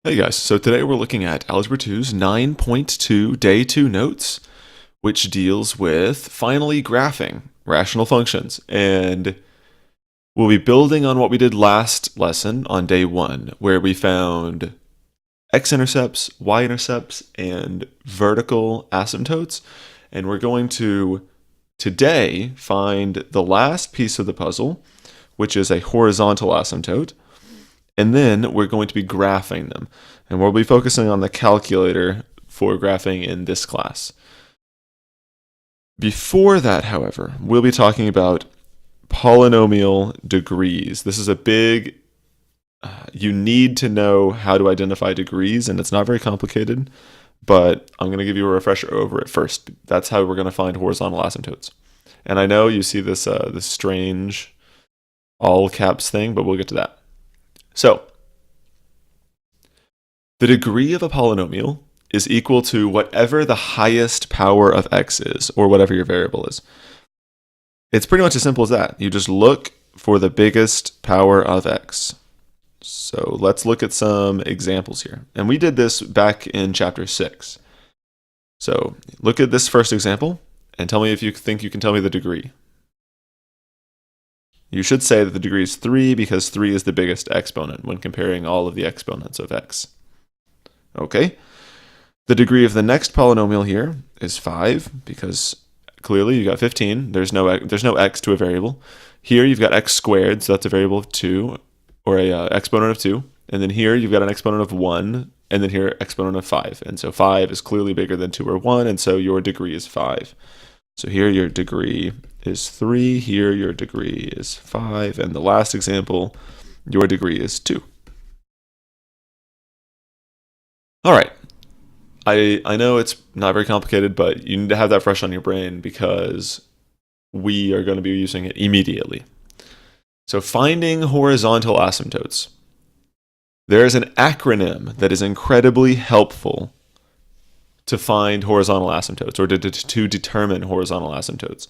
Hey guys, so today we're looking at Algebra 2's 9.2 Day 2 Notes, which deals with finally graphing rational functions. And we'll be building on what we did last lesson on Day 1, where we found x-intercepts, y-intercepts, and vertical asymptotes. And we're going to today find the last piece of the puzzle, which is a horizontal asymptote. And then we're going to be graphing them. And we'll be focusing on the calculator for graphing in this class. Before that, however, we'll be talking about polynomial degrees. This is a big, you need to know how to identify degrees, and it's not very complicated, but I'm going to give you a refresher over it first. That's how we're going to find horizontal asymptotes. And I know you see this strange all caps thing, but we'll get to that. So, the degree of a polynomial is equal to whatever the highest power of x is, or whatever your variable is. It's pretty much as simple as that. You just look for the biggest power of x. So let's look at some examples here. And we did this back in chapter 6. So look at this first example and tell me if you think you can tell me the degree. You should say that the degree is 3 because 3 is the biggest exponent when comparing all of the exponents of x. Okay. The degree of the next polynomial here is 5 because clearly you got 15. There's no x to a variable. Here you've got x squared, so that's a variable of 2, or a exponent of 2. And then here you've got an exponent of 1, and then here exponent of 5. And so 5 is clearly bigger than 2 or 1, and so your degree is 5. So here your degree is 3, here your degree is 5, and the last example, your degree is 2. All right. I know it's not very complicated, but you need to have that fresh on your brain because we are going to be using it immediately. So finding horizontal asymptotes. There is an acronym that is incredibly helpful to find horizontal asymptotes, or to determine horizontal asymptotes.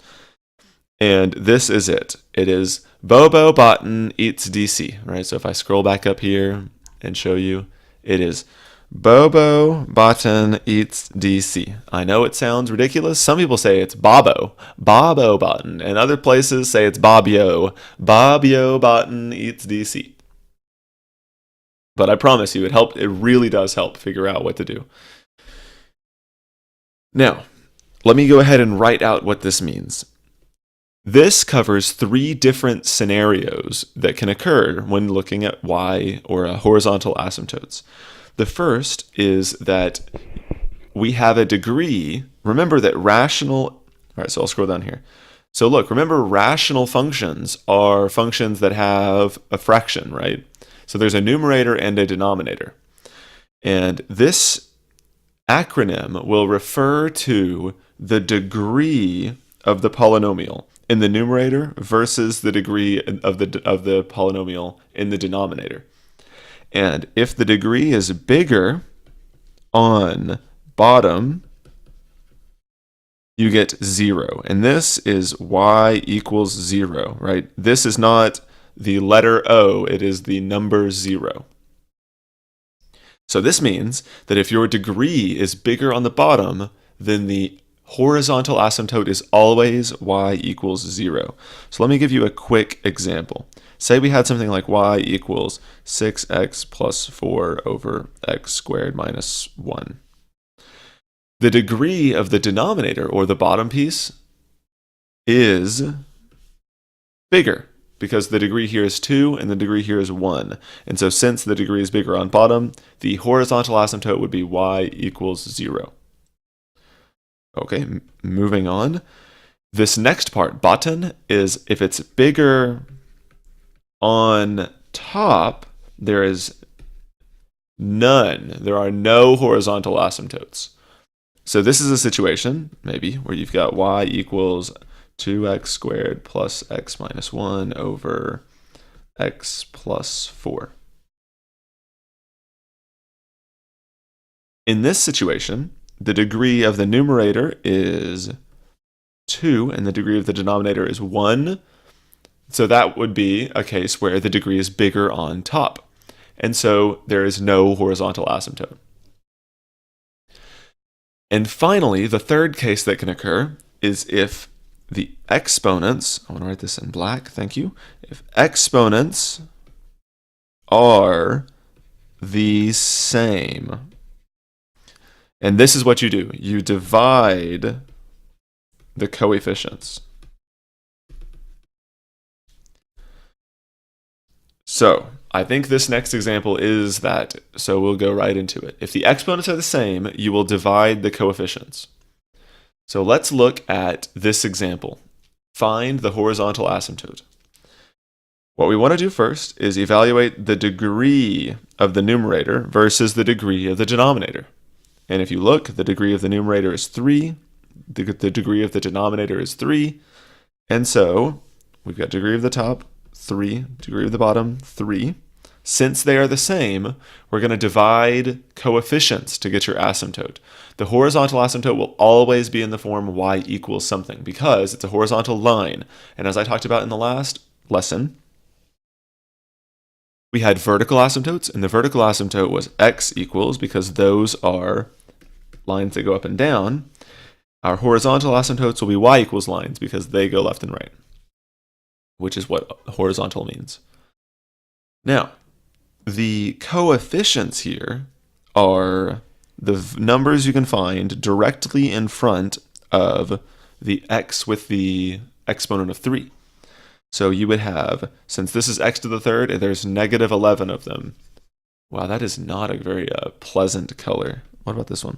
And this is it. It is Bobo Botten eats DC, right? So if I scroll back up here and show you, it is Bobo Botten eats DC. I know it sounds ridiculous. Some people say it's Bobo Botten, and other places say it's Bobbio Botten eats DC. But I promise you, it really does help figure out what to do. Now, let me go ahead and write out what this means. This covers 3 different scenarios that can occur when looking at y or horizontal asymptotes. The first is that we have a degree. Remember that all right, so I'll scroll down here. So look, remember rational functions are functions that have a fraction, right? So there's a numerator and a denominator. And this acronym will refer to the degree of the polynomial in the numerator versus the degree of the polynomial in the denominator. And if the degree is bigger on bottom, you get 0. And this is y equals 0, right? This is not the letter O, it is the number 0. So this means that if your degree is bigger on the bottom, then the horizontal asymptote is always y equals 0. So let me give you a quick example. Say we had something like y equals 6x plus 4 over x squared minus 1. The degree of the denominator, or the bottom piece, is bigger because the degree here is 2 and the degree here is 1. And so since the degree is bigger on bottom, the horizontal asymptote would be y equals 0. Okay, moving on. This next part, bottom, is if it's bigger on top, there is none. There are no horizontal asymptotes. So this is a situation, maybe, where you've got y equals 2x squared plus x minus 1 over x plus 4. In this situation, the degree of the numerator is 2, and the degree of the denominator is 1. So that would be a case where the degree is bigger on top. and so there is no horizontal asymptote. And finally, the third case that can occur is if the exponents, I want to write this in black, thank you. If exponents are the same. And this is what you do. You divide the coefficients. So I think this next example is that, so we'll go right into it. If the exponents are the same, you will divide the coefficients. So let's look at this example. Find the horizontal asymptote. What we want to do first is evaluate the degree of the numerator versus the degree of the denominator. And if you look, the degree of the numerator is 3, the degree of the denominator is 3, and so we've got degree of the top, 3, degree of the bottom, 3. Since they are the same, we're going to divide coefficients to get your asymptote. The horizontal asymptote will always be in the form y equals something because it's a horizontal line. And as I talked about in the last lesson, we had vertical asymptotes, and the vertical asymptote was x equals, because those are lines that go up and down. Our horizontal asymptotes will be y equals lines because they go left and right, which is what horizontal means. Now, the coefficients here are the numbers you can find directly in front of the x with the exponent of 3. So you would have, since this is x to the third, there's negative 11 of them. Wow, that is not a very pleasant color. What about this one?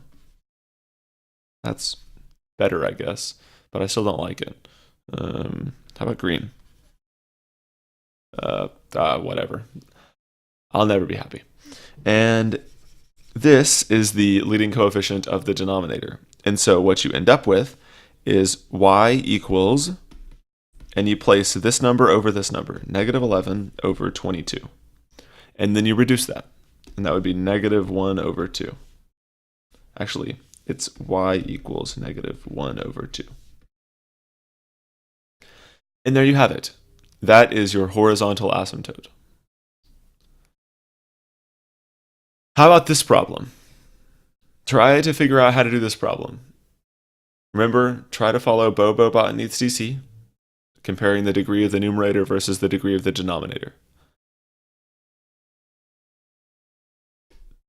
That's better, I guess, but I still don't like it. How about green? Whatever. I'll never be happy. And this is the leading coefficient of the denominator. And so what you end up with is y equals, and you place this number over this number, negative 11 over 22. And then you reduce that, and that would be negative 1 over 2. Actually, it's y equals negative 1 over 2. And there you have it. That is your horizontal asymptote. How about this problem? Try to figure out how to do this problem. Remember, try to follow Bobo Botani's DC, comparing the degree of the numerator versus the degree of the denominator.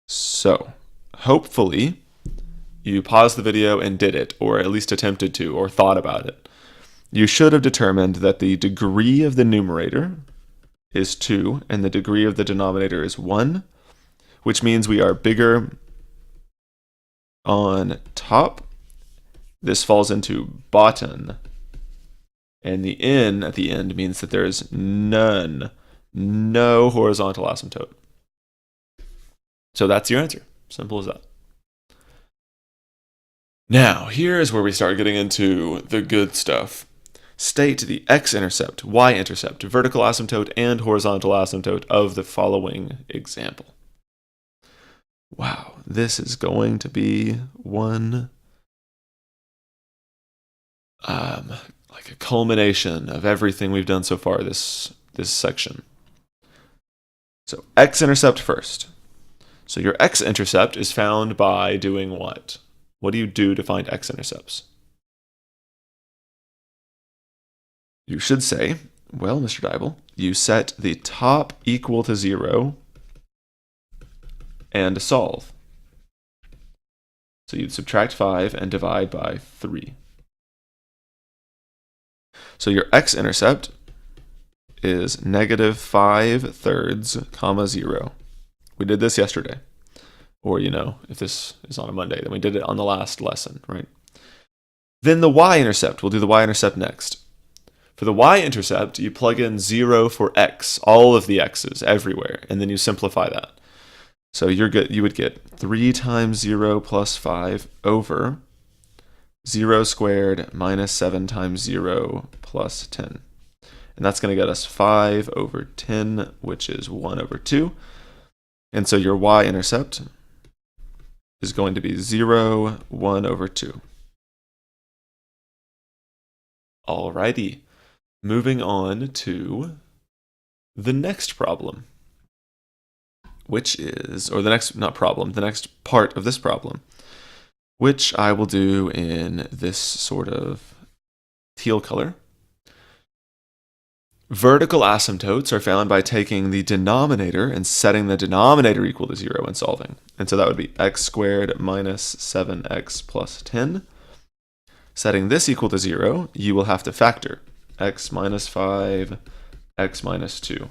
So, hopefully, you paused the video and did it, or at least attempted to, or thought about it. You should have determined that the degree of the numerator is 2, and the degree of the denominator is 1, which means we are bigger on top. This falls into bottom. And the n at the end means that there is no horizontal asymptote. So that's your answer. Simple as that. Now, here is where we start getting into the good stuff. State the x-intercept, y-intercept, vertical asymptote, and horizontal asymptote of the following example. Wow, this is going to be one like a culmination of everything we've done so far this section. So x-intercept first. So your x-intercept is found by doing what? What do you do to find x-intercepts? You should say, well, Mr. Dybel, you set the top equal to 0 and solve. So you'd subtract 5 and divide by 3. So your x-intercept is negative 5/3, comma 0. We did this yesterday. Or, if this is on a Monday, then we did it on the last lesson, right? Then the y-intercept, we'll do the y-intercept next. For the y-intercept, you plug in 0 for x, all of the x's everywhere, and then you simplify that. So you would get 3 times 0 plus 5 over 0 squared minus 7 times 0 plus 10. And that's going to get us 5 over 10, which is 1 over 2. And so your y-intercept is going to be 0, 1 over 2. Alrighty, moving on to the next problem. which is, or the next, not problem, the next part of this problem, which I will do in this sort of teal color. Vertical asymptotes are found by taking the denominator and setting the denominator equal to 0 and solving. And so that would be x squared minus 7x plus 10. Setting this equal to 0, you will have to factor x minus 5, x minus 2.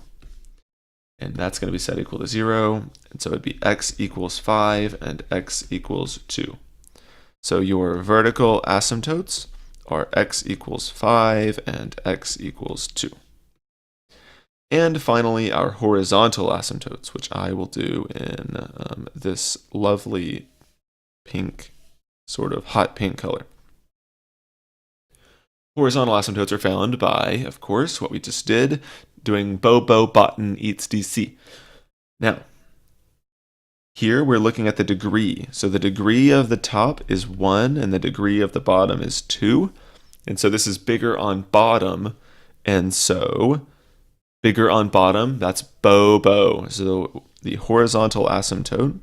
And that's going to be set equal to 0. And so it would be x equals 5 and x equals 2. So your vertical asymptotes are x equals 5 and x equals 2. And finally, our horizontal asymptotes, which I will do in this lovely pink, sort of hot pink color. Horizontal asymptotes are found by, of course, what we just did, doing Bobo Botten eats DC. Now, here we're looking at the degree. So the degree of the top is 1 and the degree of the bottom is 2. And so this is bigger on bottom. And so bigger on bottom, that's Bobo. So the horizontal asymptote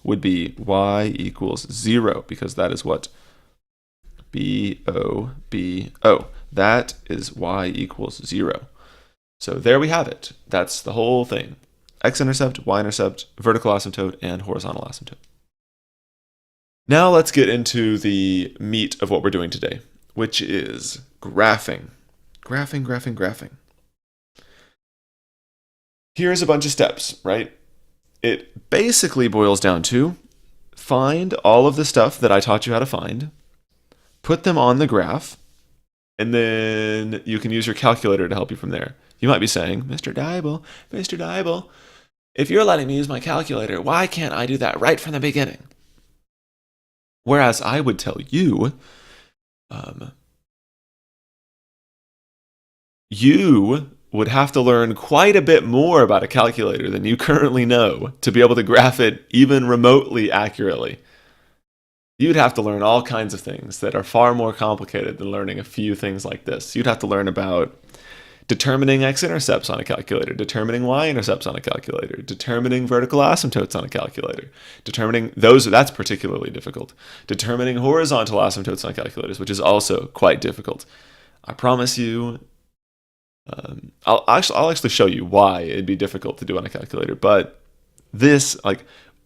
would be y equals 0 because that is what B-O-B-O. That is y equals 0. So there we have it. That's the whole thing. X-intercept, y-intercept, vertical asymptote, and horizontal asymptote. Now let's get into the meat of what we're doing today, which is graphing. Graphing. Here's a bunch of steps, right? It basically boils down to find all of the stuff that I taught you how to find, put them on the graph, and then you can use your calculator to help you from there. You might be saying, Mr. Dybel, if you're letting me use my calculator, why can't I do that right from the beginning? Whereas I would tell you, you would have to learn quite a bit more about a calculator than you currently know to be able to graph it even remotely accurately. You'd have to learn all kinds of things that are far more complicated than learning a few things like this. You'd have to learn about determining x-intercepts on a calculator, determining y-intercepts on a calculator, determining vertical asymptotes on a calculator, determining those, that's particularly difficult, determining horizontal asymptotes on calculators, which is also quite difficult. I promise you, I'll actually show you why it'd be difficult to do on a calculator, but this,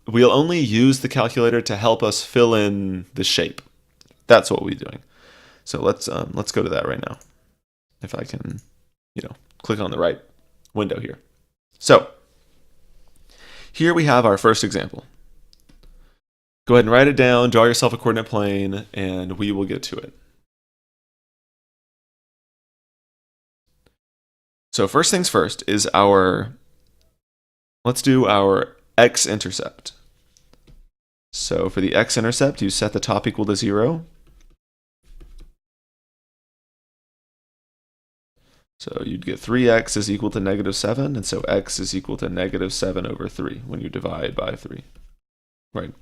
we'll only use the calculator to help us fill in the shape. That's what we're doing. So let's go to that right now. If I can, click on the right window here. So here we have our first example. Go ahead and write it down, draw yourself a coordinate plane, and we will get to it. So first things first is let's do our x-intercept. So for the x-intercept, you set the top equal to 0. So you'd get 3x is equal to -7, and so x is equal to -7 over 3 when you divide by 3. Right.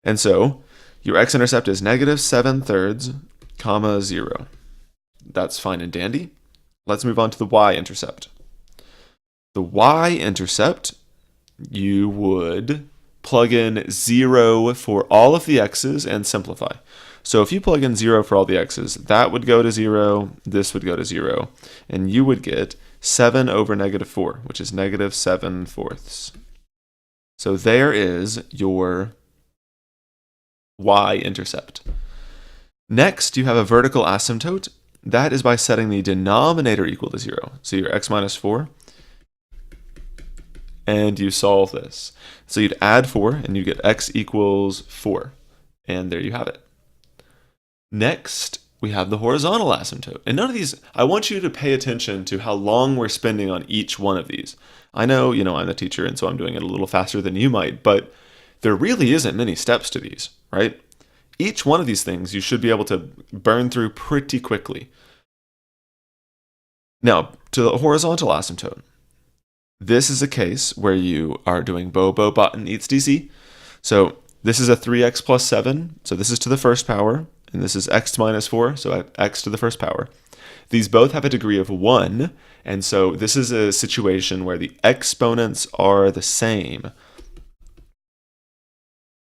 And so your x-intercept is -7/3, comma 0. That's fine and dandy. Let's move on to the y-intercept. The y-intercept, you would plug in 0 for all of the x's and simplify. So if you plug in 0 for all the x's, that would go to 0, this would go to 0, and you would get 7 over -4, which is -7/4. So there is your y-intercept. Next, you have a vertical asymptote. That is by setting the denominator equal to 0. So your x minus 4, and you solve this. So you'd add 4, and you get x equals 4. And there you have it. Next, we have the horizontal asymptote. And none of these, I want you to pay attention to how long we're spending on each one of these. I know, I'm the teacher, and so I'm doing it a little faster than you might, but there really isn't many steps to these, right? Each one of these things you should be able to burn through pretty quickly. Now, to the horizontal asymptote. This is a case where you are doing Bobo Botten eats DC. So this is a 3x plus 7. So this is to the first power. And this is x minus 4. So x to the first power. These both have a degree of 1, and so this is a situation where the exponents are the same.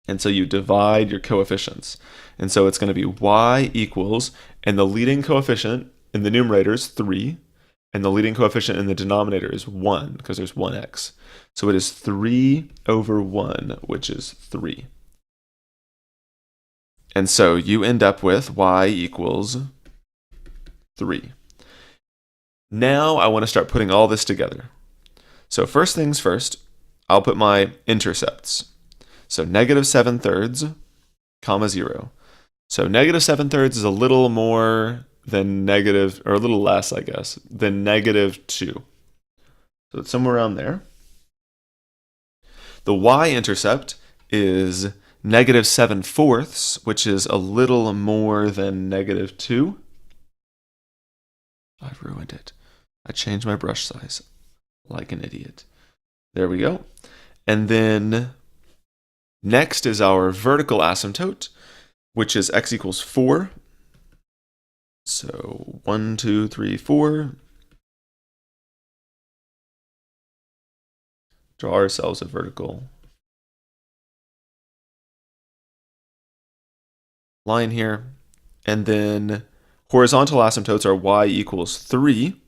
And so you divide your coefficients. And so it's going to be y equals, and the leading coefficient in the numerator is 3, and the leading coefficient in the denominator is 1, because there's 1x. So it is 3 over 1, which is 3. And so you end up with y equals 3. Now I want to start putting all this together. So first things first, I'll put my intercepts. So negative 7/3, comma 0. So negative 7/3 is a little more than negative, or a little less, I guess, than negative 2. So it's somewhere around there. The y-intercept is negative 7/4, which is a little more than negative 2. I've ruined it. I changed my brush size like an idiot. There we go. And then next is our vertical asymptote, which is x equals 4. So 1, 2, 3, 4. Draw ourselves a vertical line here. And then horizontal asymptotes are y equals 3.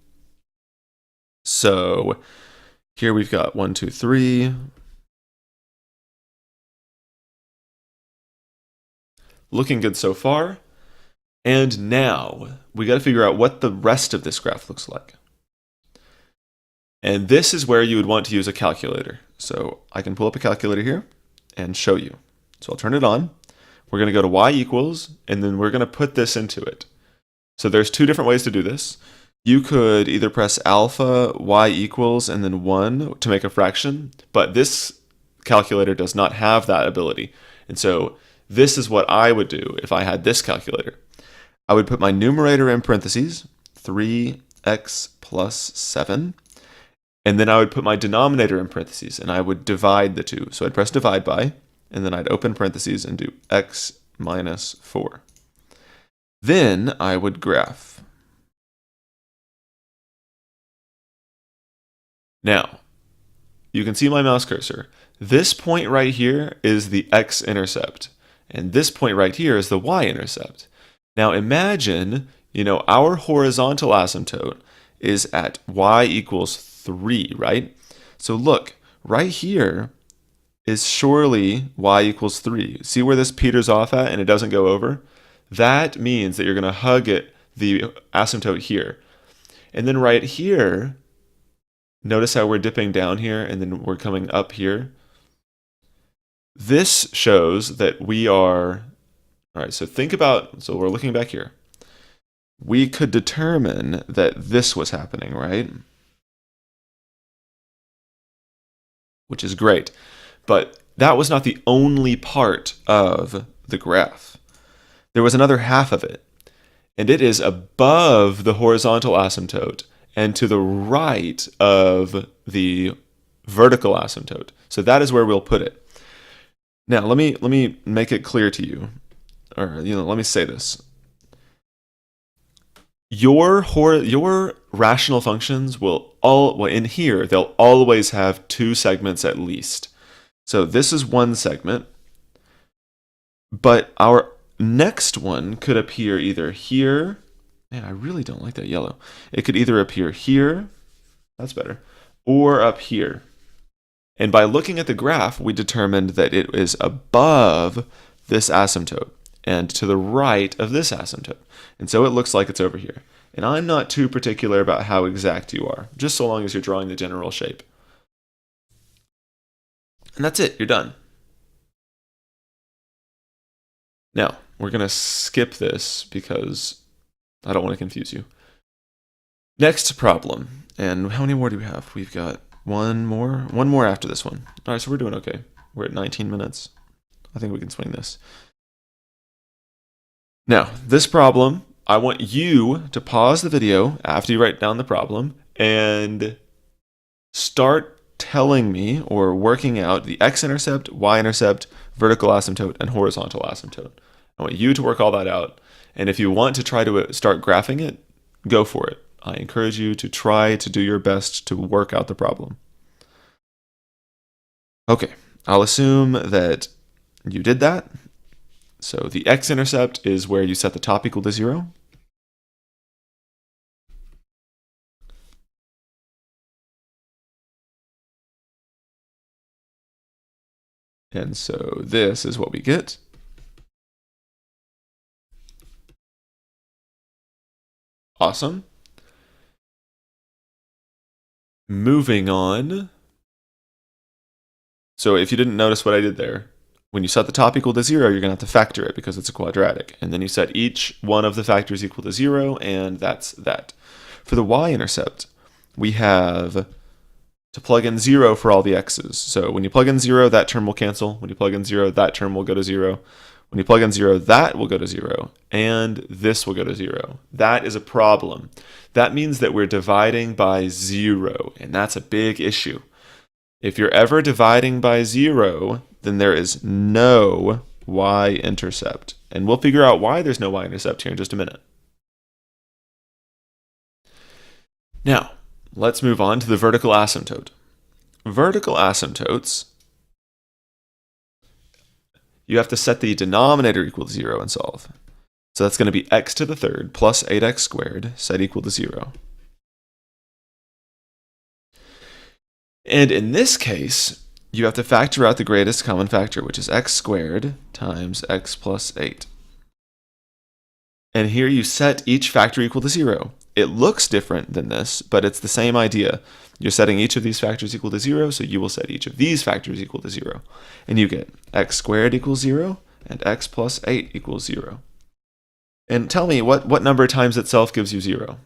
So here we've got 1, 2, 3. Looking good so far. And now we got to figure out what the rest of this graph looks like. And this is where you would want to use a calculator. So I can pull up a calculator here and show you. So I'll turn it on. We're going to go to y equals, and then we're going to put this into it. So there's two different ways to do this. You could either press alpha y equals and then 1 to make a fraction, but this calculator does not have that ability. And so this is what I would do if I had this calculator. I would put my numerator in parentheses, 3x plus 7, and then I would put my denominator in parentheses, and I would divide the two. So I'd press divide by, and then I'd open parentheses and do x minus 4. Then I would graph. Now, you can see my mouse cursor. This point right here is the x-intercept, and this point right here is the y-intercept. Now imagine, our horizontal asymptote is at y equals 3, right? So look, right here is surely y equals 3. See where this peters off at and it doesn't go over? That means that you're going to hug it, the asymptote here. And then right here, notice how we're dipping down here and then we're coming up here. This shows that we are, all right, so we're looking back here. We could determine that this was happening, right? Which is great. But that was not the only part of the graph. There was another half of it, and it is above the horizontal asymptote and to the right of the vertical asymptote. So that is where we'll put it. Now, let me make it clear to you, or let me say this. Your rational functions in here, they'll always have two segments at least. So this is one segment, but our next one could appear either here. Man, I really don't like that yellow. It could either appear here, that's better, or up here. And by looking at the graph, we determined that it is above this asymptote and to the right of this asymptote. And so it looks like it's over here. And I'm not too particular about how exact you are, just so long as you're drawing the general shape. And that's it, you're done. Now, we're going to skip this because I don't want to confuse you. Next problem. And how many more do we have? We've got one more after this one. All right, so we're doing okay. We're at 19 minutes. I think we can swing this. Now, this problem, I want you to pause the video after you write down the problem and start telling me or working out the x-intercept, y-intercept, vertical asymptote, and horizontal asymptote. I want you to work all that out. And if you want to try to start graphing it, go for it. I encourage you to try to do your best to work out the problem. Okay, I'll assume that you did that. So the x-intercept is where you set the top equal to 0. And so this is what we get. Awesome. Moving on. So if you didn't notice what I did there, when you set the top equal to 0, you're going to have to factor it because it's a quadratic. And then you set each one of the factors equal to 0, and that's that. For the y-intercept, we have to plug in 0 for all the x's. So when you plug in 0, that term will cancel. When you plug in 0, that term will go to 0. When you plug in 0, that will go to 0. And this will go to 0. That is a problem. That means that we're dividing by 0, and that's a big issue. If you're ever dividing by 0, then there is no y-intercept. And we'll figure out why there's no y-intercept here in just a minute. Now, let's move on to the vertical asymptote. Vertical asymptotes, you have to set the denominator equal to 0 and solve. So that's going to be x to the third plus 8x squared set equal to 0. And in this case, you have to factor out the greatest common factor, which is x squared times x plus 8. And here you set each factor equal to 0. It looks different than this, but it's the same idea. You're setting each of these factors equal to 0, so you will set each of these factors equal to 0. And you get x squared equals 0 and x plus 8 equals 0. And tell me, what number times itself gives you 0?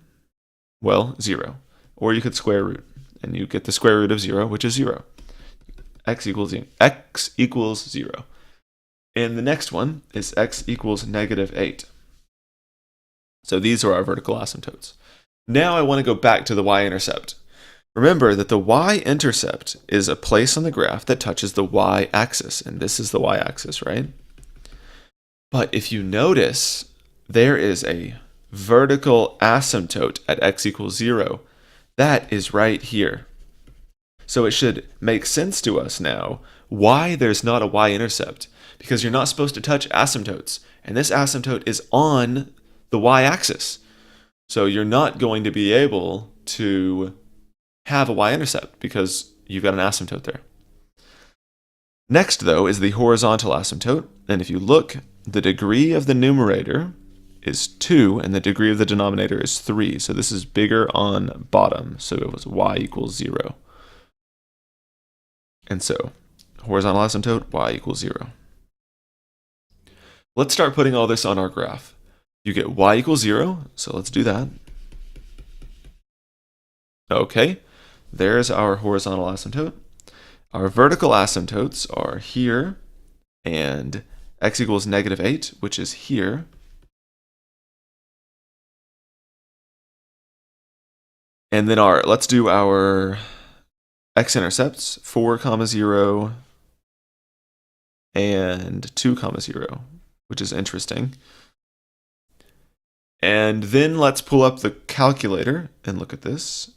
Well, 0. Or you could square root, and you get the square root of 0, which is 0. X equals 0. And the next one is x equals negative 8. So these are our vertical asymptotes. Now I want to go back to the y-intercept. Remember that the y-intercept is a place on the graph that touches the y-axis, and this is the y-axis, right? But if you notice, there is a vertical asymptote at x equals 0. That is right here. So it should make sense to us now why there's not a y-intercept, because you're not supposed to touch asymptotes, and this asymptote is on the y-axis. So you're not going to be able to have a y-intercept because you've got an asymptote there. Next, though, is the horizontal asymptote, and if you look, the degree of the numerator is 2, and the degree of the denominator is 3. So this is bigger on bottom, so it was y equals 0. And so, horizontal asymptote, y equals 0. Let's start putting all this on our graph. You get y equals 0, so let's do that. Okay, there's our horizontal asymptote. Our vertical asymptotes are here, and x equals negative 8, which is here. And then let's do our x-intercepts, 4, 0, and 2, 0, which is interesting. And then let's pull up the calculator and look at this.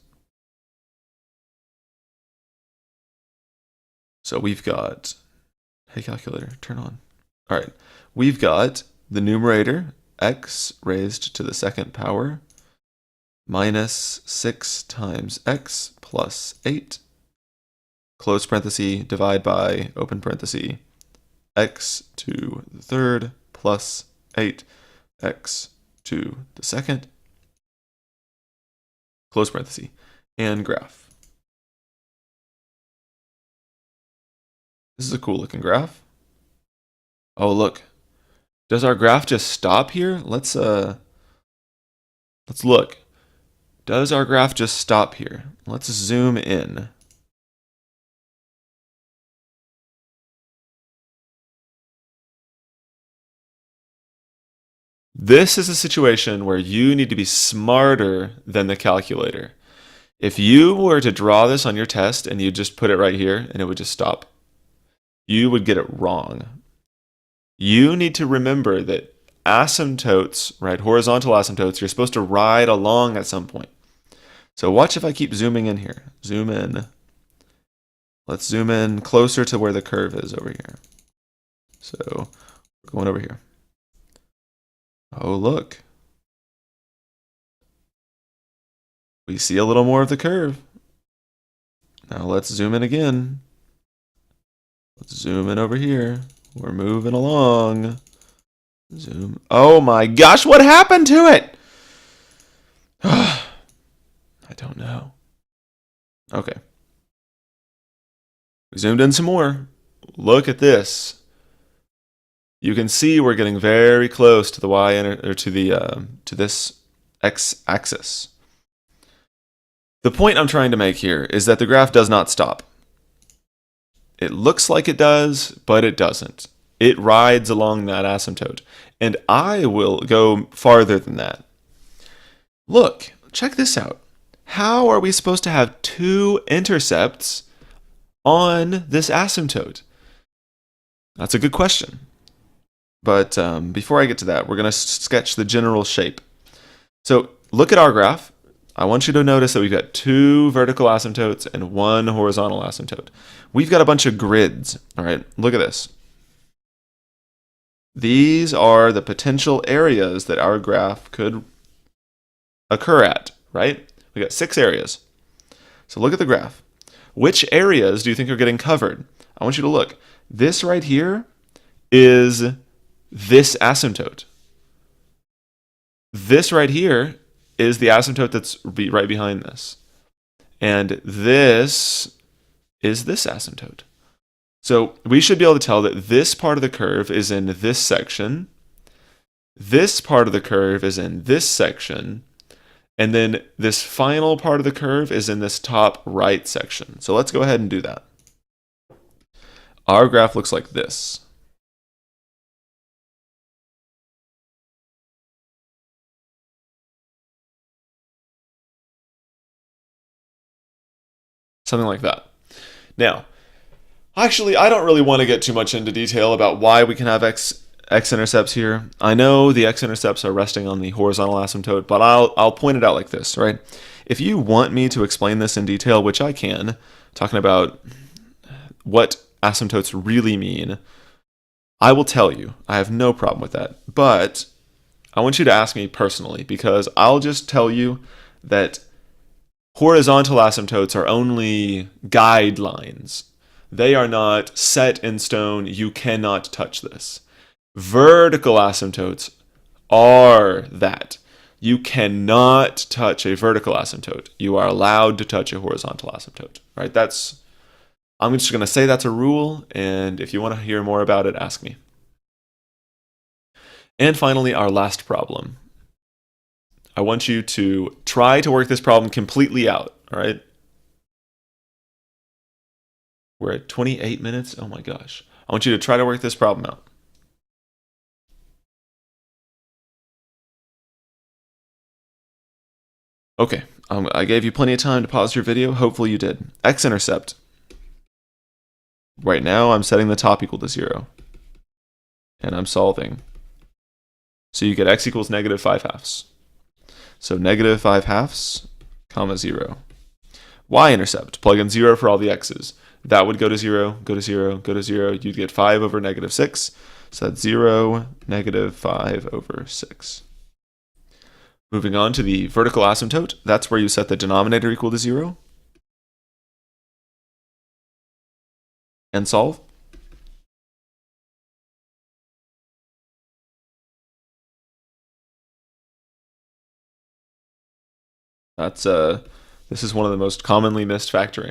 So we've got, hey calculator, turn on. All right, we've got the numerator, x raised to the second power, minus 6 times x plus 8, close parenthesis, divide by, open parenthesis, x to the third plus 8x to the second, close parenthesis, and graph. This is a cool looking graph. Oh, look. Does our graph just stop here? Let's look. Does our graph just stop here? Let's zoom in. This is a situation where you need to be smarter than the calculator. If you were to draw this on your test and you just put it right here and it would just stop, you would get it wrong. You need to remember that asymptotes, right, horizontal asymptotes, you're supposed to ride along at some point. So watch if I keep zooming in here. Zoom in. Let's zoom in closer to where the curve is over here. So we're going over here. Oh, look. We see a little more of the curve. Now let's zoom in again. Let's zoom in over here. We're moving along. Zoom. Oh my gosh, what happened to it? I don't know. Okay. We zoomed in some more. Look at this. You can see we're getting very close to the or to this x-axis. The point I'm trying to make here is that the graph does not stop. It looks like it does, but it doesn't. It rides along that asymptote. And I will go farther than that. Look, check this out. How are we supposed to have two intercepts on this asymptote? That's a good question. But before I get to that, we're going to sketch the general shape. So look at our graph. I want you to notice that we've got two vertical asymptotes and one horizontal asymptote. We've got a bunch of grids. All right, look at this. These are the potential areas that our graph could occur at, right? We got 6 areas. So look at the graph. Which areas do you think are getting covered? I want you to look. This right here is this asymptote. This right here is the asymptote that's right behind this. And this is this asymptote. So we should be able to tell that this part of the curve is in this section. This part of the curve is in this section. And then this final part of the curve is in this top right section. So let's go ahead and do that. Our graph looks like this. Something like that. Now, actually, I don't really want to get too much into detail about why we can have x-intercepts here. I know the x-intercepts are resting on the horizontal asymptote, but I'll point it out like this, right? If you want me to explain this in detail, which I can, talking about what asymptotes really mean, I will tell you. I have no problem with that. But I want you to ask me personally, because I'll just tell you that horizontal asymptotes are only guidelines. They are not set in stone. You cannot touch this. Vertical asymptotes are that. You cannot touch a vertical asymptote. You are allowed to touch a horizontal asymptote, right? I'm just going to say that's a rule, and if you want to hear more about it, ask me. And finally, our last problem. I want you to try to work this problem completely out, all right? We're at 28 minutes. Oh my gosh. I want you to try to work this problem out. Okay, I gave you plenty of time to pause your video. Hopefully you did. X-intercept. Right now, I'm setting the top equal to 0. And I'm solving. So you get x equals negative 5/2. So negative 5/2, comma 0. Y-intercept. Plug in 0 for all the x's. That would go to 0, go to 0, go to 0. You'd get 5 over negative 6. So that's 0, negative 5 over 6. Moving on to the vertical asymptote. That's where you set the denominator equal to 0. And solve. That's this is one of the most commonly missed factor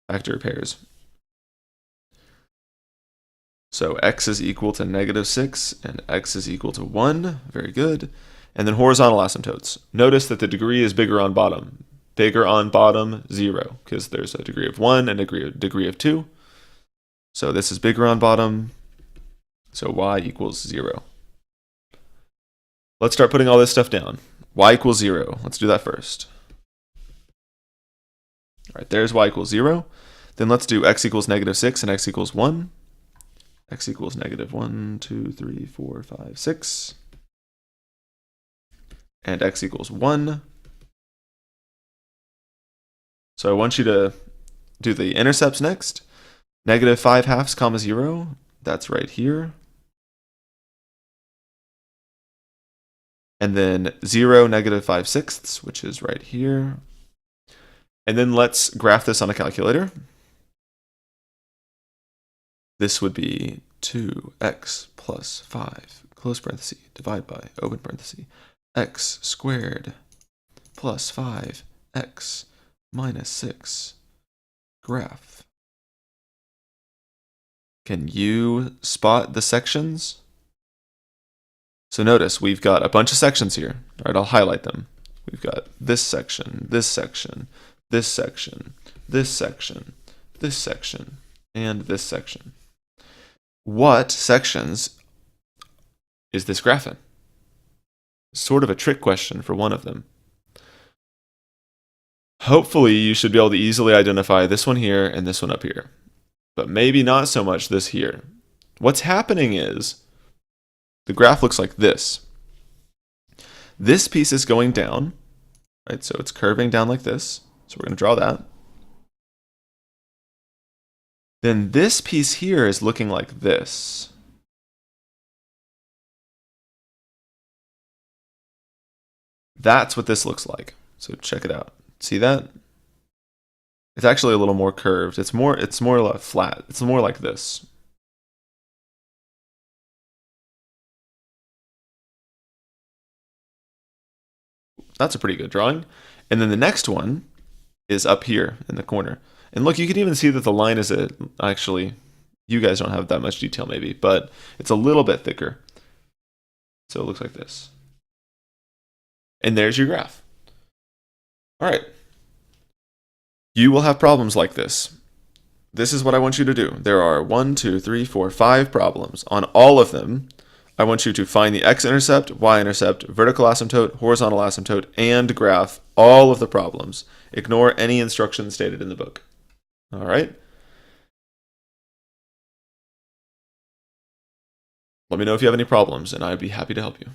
pairs. So x is equal to negative 6 and x is equal to 1. Very good. And then horizontal asymptotes. Notice that the degree is bigger on bottom. Bigger on bottom, 0, because there's a degree of 1 and a degree of 2. So this is bigger on bottom. So y equals 0. Let's start putting all this stuff down. Y equals 0. Let's do that first. All right, there's y equals 0. Then let's do x equals negative 6 and x equals 1. x equals negative 1, 2, 3, 4, 5, 6. And x equals 1. So I want you to do the intercepts next. Negative 5 halves comma 0. That's right here. And then 0, negative 5 sixths, which is right here. And then let's graph this on a calculator. This would be 2x plus 5, close parenthesis, divide by, open parenthesis, x squared plus 5x minus 6, graph. Can you spot the sections? So notice we've got a bunch of sections here. All right, I'll highlight them. We've got this section, this section, this section, this section, this section, and this section. What sections is this graph in? Sort of a trick question for one of them. Hopefully you should be able to easily identify this one here and this one up here, but maybe not so much this here. What's happening is the graph looks like this. This piece is going down, right? So it's curving down like this. So we're going to draw that. Then this piece here is looking like this. That's what this looks like. So check it out. See that? It's actually a little more curved. It's more like flat. It's more like this. That's a pretty good drawing. And then the next one is up here in the corner. And look, you can even see that the line is actually, you guys don't have that much detail maybe, but it's a little bit thicker. So it looks like this. And there's your graph. All right. You will have problems like this. This is what I want you to do. There are 1, 2, 3, 4, 5 problems. On all of them, I want you to find the x-intercept, y-intercept, vertical asymptote, horizontal asymptote, and graph all of the problems. Ignore any instructions stated in the book. All right? Let me know if you have any problems, and I'd be happy to help you.